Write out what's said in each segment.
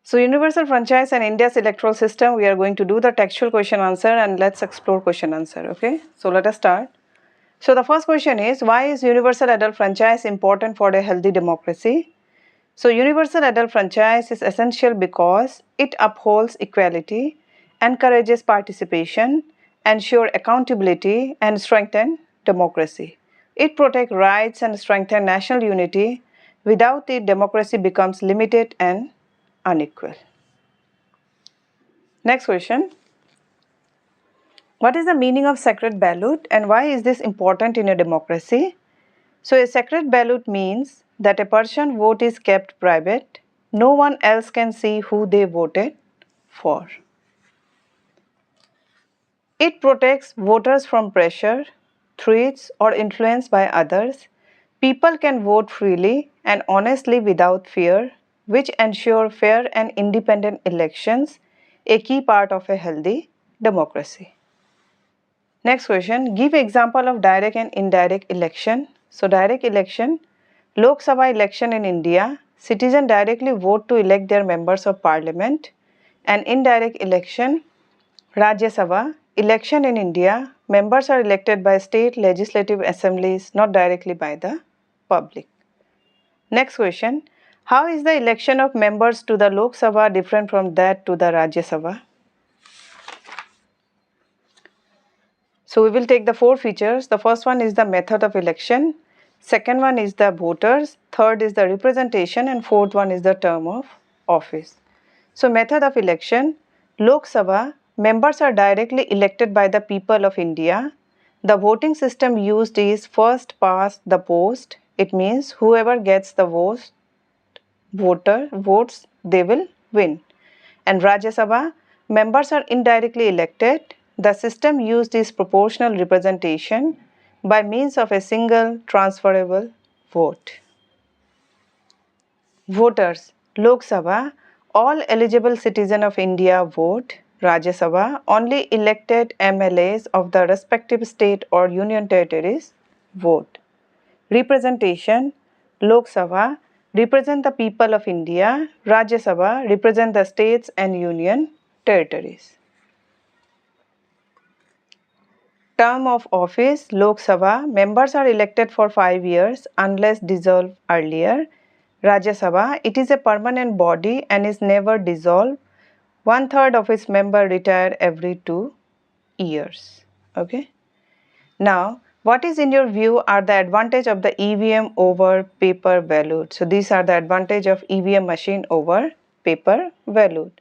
So universal franchise and India's electoral system, we are going to do the textual question answer and let's explore question answer. Okay, so let us start. So the first question is, why is universal adult franchise important for a healthy democracy? So universal adult franchise is essential because it upholds equality, encourages participation, ensure accountability and strengthen democracy. It protects rights and strengthens national unity. Without it, democracy becomes limited and unequal. Next question. What is the meaning of secret ballot and why is this important in a democracy? So a secret ballot means that a person's vote is kept private. No one else can see who they voted for. It protects voters from pressure, threats or influence by others. People can vote freely and honestly without fear, which ensure fair and independent elections, a key part of a healthy democracy. Next question, give example of direct and indirect election. So direct election, Lok Sabha election in India, citizens directly vote to elect their members of parliament. And indirect election, Rajya Sabha, election in India, members are elected by state legislative assemblies, not directly by the public. Next question, how is the election of members to the Lok Sabha different from that to the Rajya Sabha? So we will take the four features. The first one is the method of election, second one is the voters, third is the representation and fourth one is the term of office. So method of election, Lok Sabha, members are directly elected by the people of India. The voting system used is first past the post. It means whoever gets the votes, they will win. And Rajya Sabha, members are indirectly elected. The system used is proportional representation by means of a single transferable vote. Voters, Lok Sabha, all eligible citizens of India vote. Rajya Sabha, only elected MLAs of the respective state or union territories vote. Representation, Lok Sabha, represent the people of India. Rajya Sabha, represent the states and union territories. Term of office, Lok Sabha, members are elected for 5 years unless dissolved earlier. Rajya Sabha, it is a permanent body and is never dissolved. 1/3 of its members retire every 2 years. Okay. Now, what is in your view are the advantage of the EVM over paper ballot? So these are the advantage of EVM machine over paper ballot.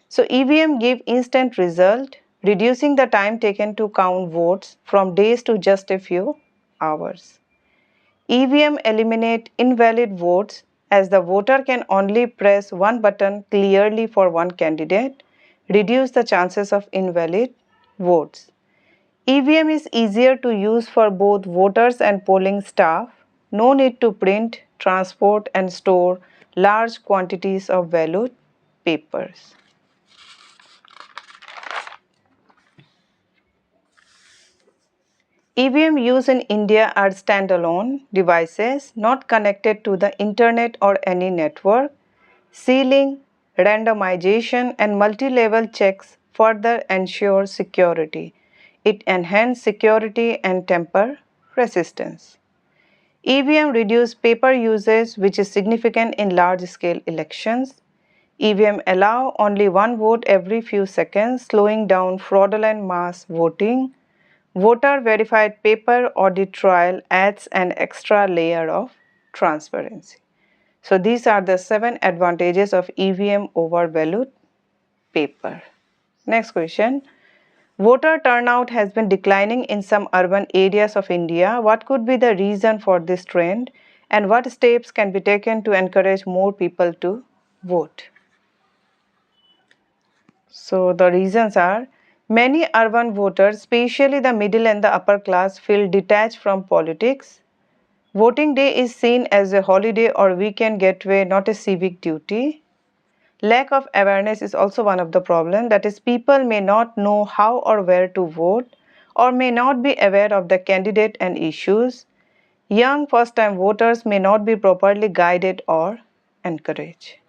So EVM give instant result, reducing the time taken to count votes from days to just a few hours. EVM eliminate invalid votes as the voter can only press one button clearly for one candidate, reduce the chances of invalid votes. EVM is easier to use for both voters and polling staff. No need to print, transport and store large quantities of ballot papers. EVM used in India are standalone devices not connected to the internet or any network. Sealing, randomization and multi-level checks further ensure security. It enhances security and tamper resistance. EVM reduce paper usage which is significant in large-scale elections. EVM allow only one vote every few seconds, slowing down fraudulent mass voting. Voter verified paper audit trail adds an extra layer of transparency. So these are the 7 advantages of EVM over ballot paper. Next question. Voter turnout has been declining in some urban areas of India. What could be the reason for this trend and what steps can be taken to encourage more people to vote? So the reasons are many urban voters, especially the middle and the upper class, feel detached from politics. Voting day is seen as a holiday or weekend getaway, not a civic duty. Lack of awareness is also one of the problems. That is, people may not know how or where to vote or may not be aware of the candidate and issues. Young first-time voters may not be properly guided or encouraged.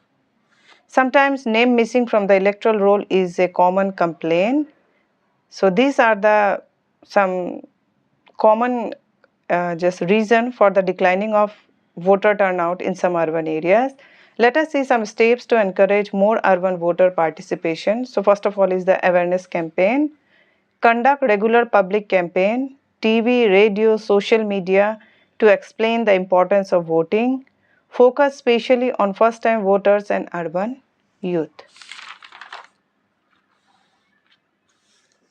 Sometimes name missing from the electoral roll is a common complaint. So these are the some common just reason for the declining of voter turnout in some urban areas. Let us see some steps to encourage more urban voter participation. So first of all is the awareness campaign. Conduct regular public campaign, TV, radio, social media to explain the importance of voting. Focus specially on first time voters and urban youth.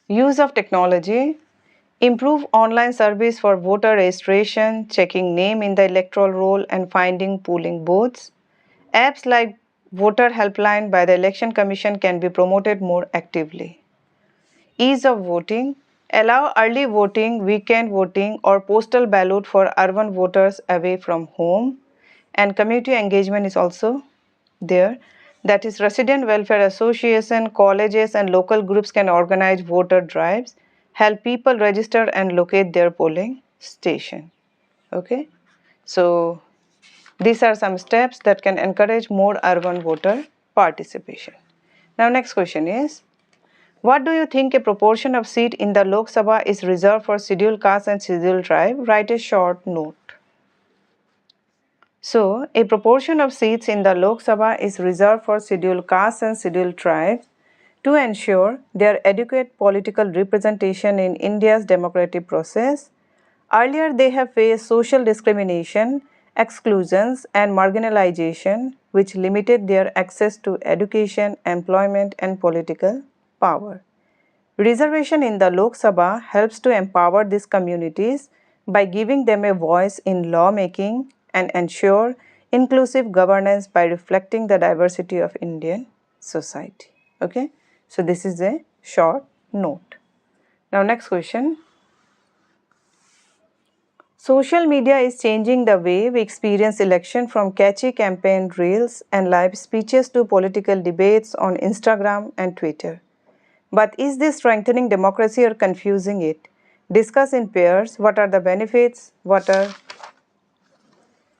Use of technology. Improve online service for voter registration, checking name in the electoral roll and finding polling booths. Apps like Voter Helpline by the Election Commission can be promoted more actively. Ease of voting. Allow early voting, weekend voting or postal ballot for urban voters away from home. And community engagement is also there. That is, resident welfare association, colleges and local groups can organize voter drives, help people register and locate their polling station. Okay, so these are some steps that can encourage more urban voter participation. Now next question is, what do you think a proportion of seat in the Lok Sabha is reserved for scheduled caste and scheduled tribe? Write a short note. So, a proportion of seats in the Lok Sabha is reserved for scheduled castes and scheduled tribes to ensure their adequate political representation in India's democratic process. Earlier, they have faced social discrimination, exclusions, and marginalization, which limited their access to education, employment, and political power. Reservation in the Lok Sabha helps to empower these communities by giving them a voice in lawmaking and ensure inclusive governance by reflecting the diversity of Indian society. Okay, so this is a short note. Now next question. Social media is changing the way we experience election, from catchy campaign reels and live speeches to political debates on Instagram and Twitter. But is this strengthening democracy or confusing it? Discuss in pairs what are the benefits, what are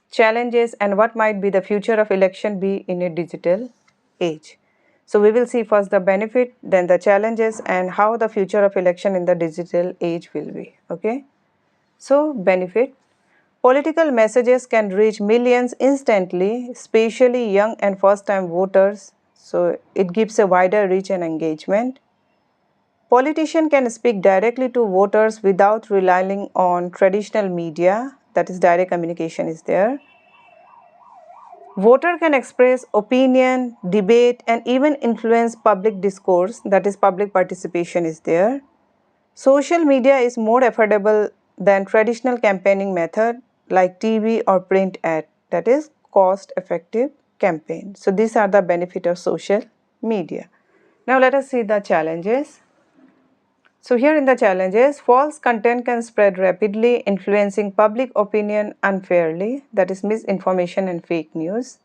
challenges, and what might be the future of election be in a digital age. So we will see first the benefit, then the challenges, and how the future of election in the digital age will be. Okay. So benefit. Political messages can reach millions instantly, especially young and first-time voters. So it gives a wider reach and engagement. Politicians can speak directly to voters without relying on traditional media, that is direct communication is there. Voter can express opinion, debate and even influence public discourse, that is public participation is there. Social media is more affordable than traditional campaigning method like TV or print ad, that is cost effective campaign. So these are the benefit of social media. Now let us see the challenges. So here in the challenges, false content can spread rapidly, influencing public opinion unfairly, that is misinformation and fake news.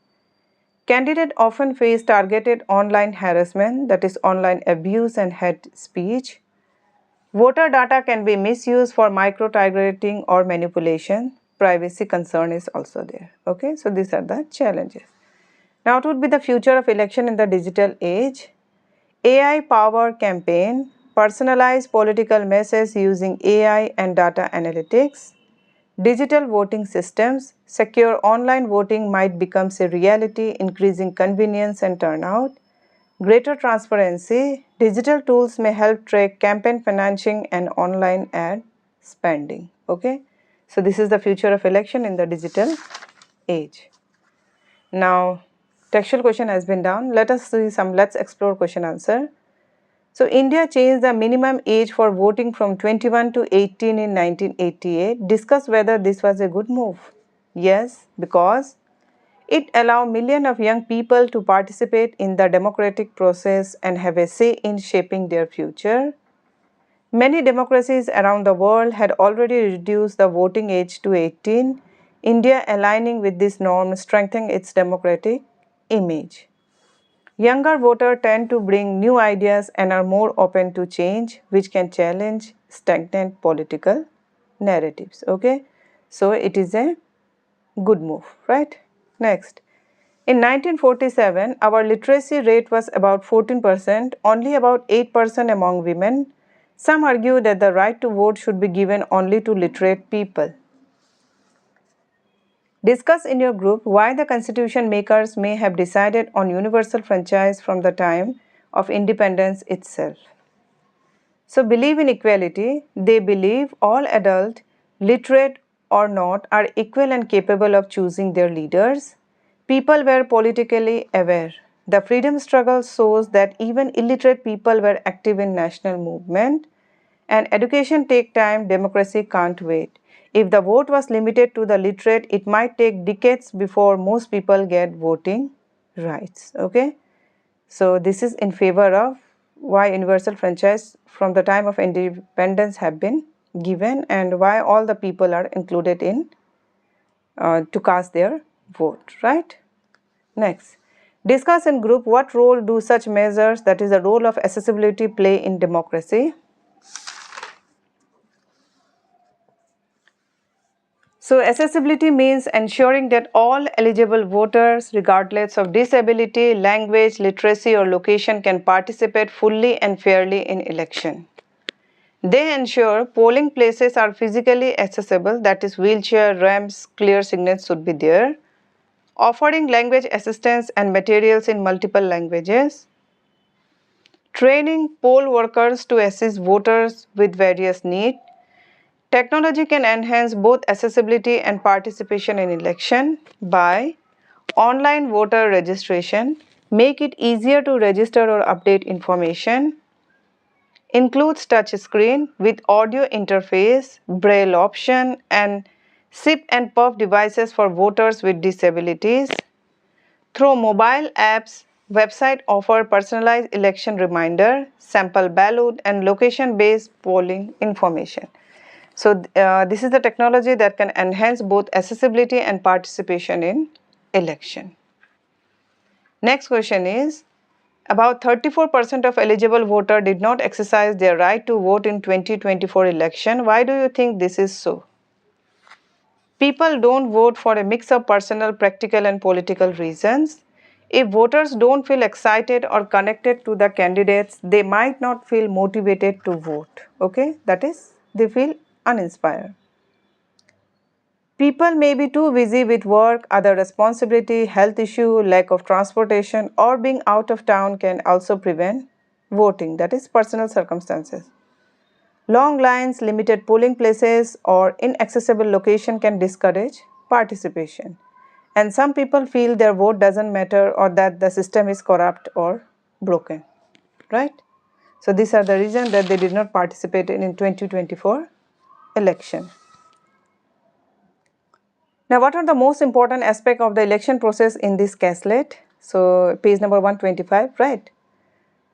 Candidates often face targeted online harassment, that is online abuse and hate speech. Voter data can be misused for micro-targeting or manipulation. Privacy concern is also there. Okay, so these are the challenges. Now it would be the future of election in the digital age. AI power campaign, personalized political message using AI and data analytics, digital voting systems, secure online voting might become a reality, increasing convenience and turnout. Greater transparency, digital tools may help track campaign financing and online ad spending. Okay, so this is the future of election in the digital age. Now, textual question has been done. Let us see some, let's explore question answer. So India changed the minimum age for voting from 21 to 18 in 1988. Discuss whether this was a good move. Yes, because it allowed millions of young people to participate in the democratic process and have a say in shaping their future. Many democracies around the world had already reduced the voting age to 18. India, aligning with this norm, strengthening its democratic image. Younger voters tend to bring new ideas and are more open to change, which can challenge stagnant political narratives. Okay, so it is a good move, right? Next, In 1947, our literacy rate was about 14%, only about 8% among women. Some argue that the right to vote should be given only to literate people. Discuss in your group why the constitution makers may have decided on universal franchise from the time of independence itself. So, believe in equality. They believe all adults, literate or not, are equal and capable of choosing their leaders. People were politically aware. The freedom struggle shows that even illiterate people were active in national movement. And education take time, democracy can't wait. If the vote was limited to the literate, it might take decades before most people get voting rights. Okay. So this is in favor of why universal franchise from the time of independence have been given and why all the people are included in to cast their vote, right? Next, discuss in group what role do such measures, that is the role of accessibility, play in democracy. So accessibility means ensuring that all eligible voters, regardless of disability, language, literacy or location, can participate fully and fairly in election. They ensure polling places are physically accessible, that is wheelchair, ramps, clear signals should be there, offering language assistance and materials in multiple languages, training poll workers to assist voters with various needs. Technology can enhance both accessibility and participation in election by online voter registration, make it easier to register or update information, includes touch screen with audio interface, braille option and sip and puff devices for voters with disabilities. Through mobile apps, website offer personalized election reminder, sample ballot and location-based polling information. So this is the technology that can enhance both accessibility and participation in election. Next question is, about 34% of eligible voters did not exercise their right to vote in 2024 election. Why do you think this is so? People don't vote for a mix of personal, practical and political reasons. If voters don't feel excited or connected to the candidates, they might not feel motivated to vote. Okay, that is, they feel uninspired. People may be too busy with work, other responsibility, health issue, lack of transportation or being out of town can also prevent voting, that is personal circumstances. Long lines, limited polling places or inaccessible location can discourage participation. And some people feel their vote doesn't matter or that the system is corrupt or broken, right? So these are the reasons that they did not participate in 2024 election. Now, what are the most important aspects of the election process in this caslet? So, page number 125, right?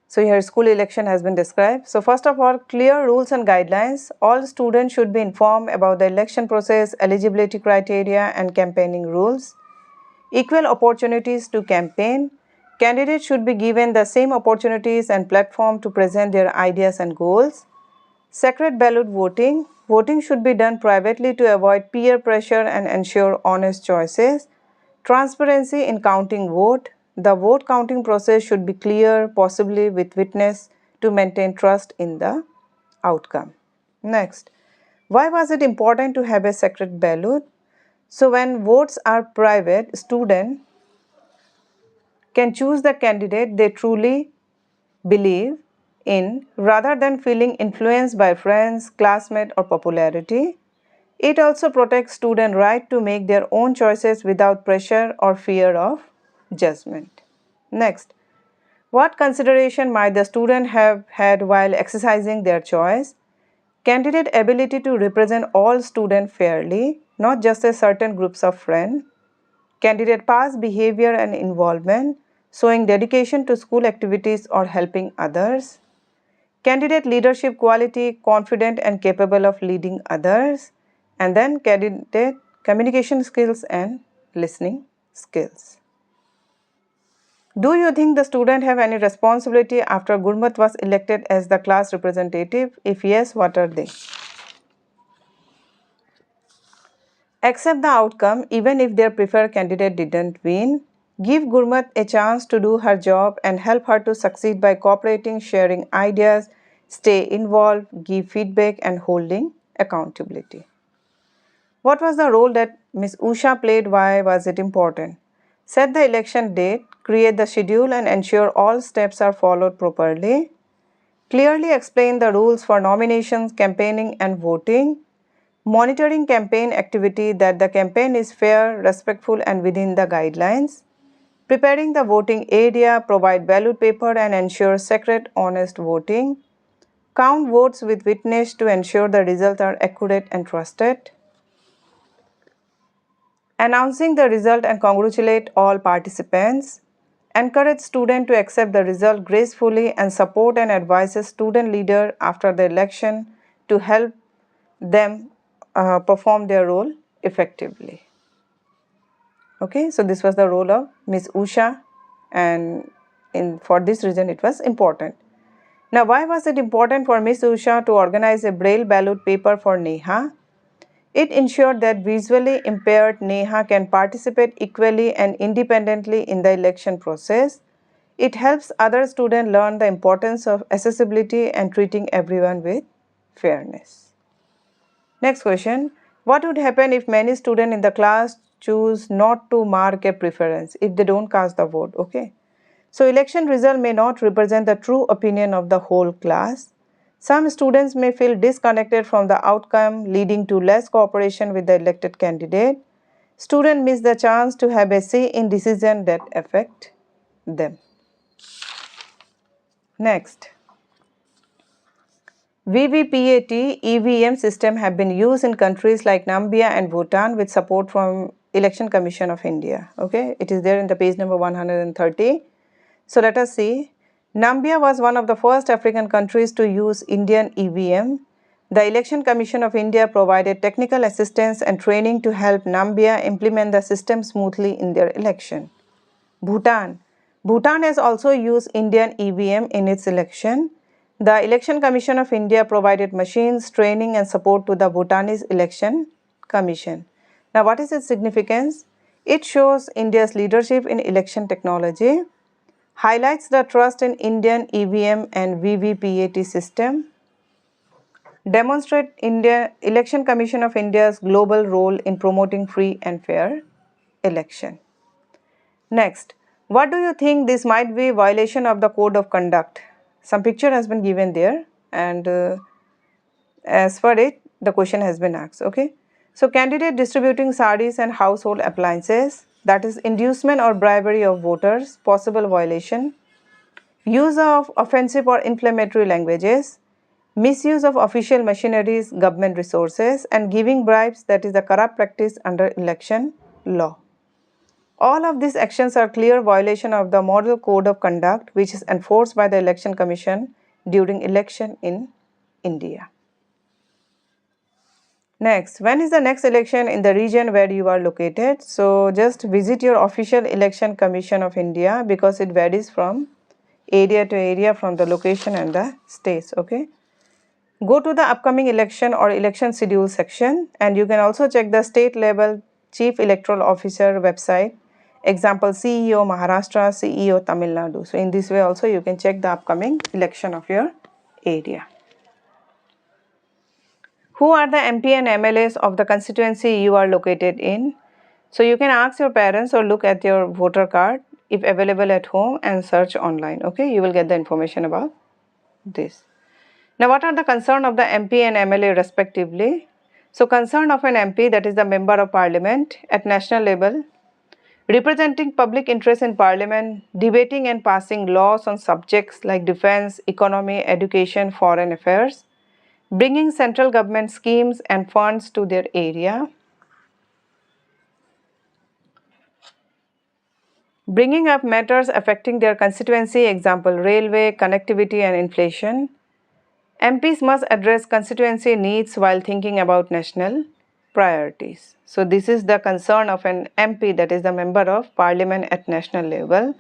So, here school election has been described. So, first of all, clear rules and guidelines. All students should be informed about the election process, eligibility criteria and campaigning rules. Equal opportunities to campaign. Candidates should be given the same opportunities and platform to present their ideas and goals. Secret ballot voting. Voting should be done privately to avoid peer pressure and ensure honest choices. Transparency in counting vote. The vote counting process should be clear, possibly with witness, to maintain trust in the outcome. Next, why was it important to have a secret ballot? So when votes are private, students can choose the candidate they truly believe in rather than feeling influenced by friends, classmates or popularity. It also protects students' right to make their own choices without pressure or fear of judgment. Next, what consideration might the student have had while exercising their choice? Candidate ability to represent all students fairly, not just a certain groups of friends. Candidate past behavior and involvement, showing dedication to school activities or helping others. Candidate leadership quality, confident and capable of leading others. And then candidate communication skills and listening skills. Do you think the student have any responsibility after Gurmat was elected as the class representative? If yes, what are they? Accept the outcome even if their preferred candidate didn't win. Give Gurmat a chance to do her job and help her to succeed by cooperating, sharing ideas, stay involved, give feedback and holding accountability. What was the role that Ms. Usha played? Why was it important? Set the election date, create the schedule and ensure all steps are followed properly. Clearly explain the rules for nominations, campaigning and voting. Monitoring campaign activity, that the campaign is fair, respectful and within the guidelines. Preparing the voting area, provide ballot paper and ensure secret, honest voting. Count votes with witness to ensure the results are accurate and trusted. Announcing the result and congratulate all participants. Encourage students to accept the result gracefully and support and advise a student leader after the election to help them perform their role effectively. Okay, so this was the role of Miss Usha, and for this reason it was important. Now, why was it important for Miss Usha to organize a braille ballot paper for Neha? It ensured that visually impaired Neha can participate equally and independently in the election process. It helps other students learn the importance of accessibility and treating everyone with fairness. Next question. What would happen if many students in the class choose not to mark a preference, if they don't cast the vote? Okay. So election result may not represent the true opinion of the whole class. Some students may feel disconnected from the outcome, leading to less cooperation with the elected candidate. Students miss the chance to have a say in decisions that affect them. Next. VVPAT EVM system have been used in countries like Namibia and Bhutan with support from Election Commission of India. Okay, it is there in the page number 130. So let us see. Namibia was one of the first African countries to use Indian EVM. The Election Commission of India provided technical assistance and training to help Namibia implement the system smoothly in their election. Bhutan. Bhutan has also used Indian EVM in its election. The Election Commission of India provided machines, training and support to the Bhutanese Election Commission. Now, what is its significance? It shows India's leadership in election technology, highlights the trust in Indian EVM and VVPAT system, demonstrate India Election Commission of India's global role in promoting free and fair election. Next, what do you think this might be violation of the code of conduct? Some picture has been given there, and as for it, the question has been asked. Okay, so candidate distributing saris and household appliances, that is inducement or bribery of voters, possible violation. Use of offensive or inflammatory languages, misuse of official machineries, government resources, and giving bribes, that is the corrupt practice under election law. All of these actions are clear violation of the Model Code of Conduct, which is enforced by the Election Commission during election in India. Next, when is the next election in the region where you are located? So just visit your official Election Commission of India, because it varies from area to area, from the location and the states. Okay. Go to the upcoming election or election schedule section, and you can also check the state level Chief Electoral Officer website. Example, CEO Maharashtra, CEO Tamil Nadu. So in this way also you can check the upcoming election of your area. Who are the MP and MLAs of the constituency you are located in? So you can ask your parents or look at your voter card if available at home and search online. Okay, you will get the information about this. Now, what are the concern of the MP and MLA respectively? So concern of an MP, that is the Member of Parliament at national level, representing public interest in Parliament, debating and passing laws on subjects like defense, economy, education, foreign affairs, bringing central government schemes and funds to their area, bringing up matters affecting their constituency, example, railway, connectivity and inflation. MPs must address constituency needs while thinking about national priorities. So this is the concern of an MP, that is the Member of Parliament at national level.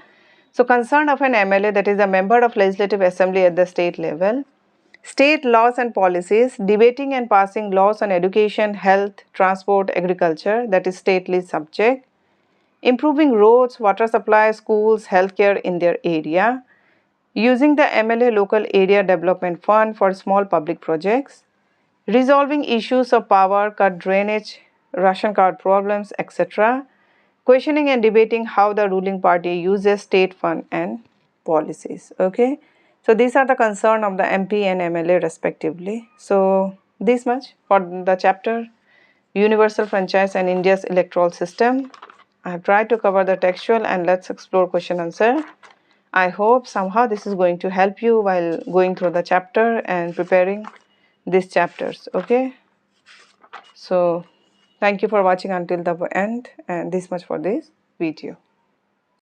So concern of an MLA, that is the Member of Legislative Assembly at the state level. State laws and policies, debating and passing laws on education, health, transport, agriculture, that is stately subject. improving roads, water supply, schools, healthcare in their area, using the MLA Local Area Development Fund for small public projects, resolving issues of power cut, drainage, ration card problems, etc., questioning and debating how the ruling party uses state fund and policies. Okay, so these are the concern of the MP and MLA respectively. So this much for the chapter Universal Franchise and India's Electoral System. I have tried to cover the textual, and let's explore question answer. I hope somehow this is going to help you while going through the chapter and preparing these chapters. Okay, so thank you for watching until the end, and this much for this video.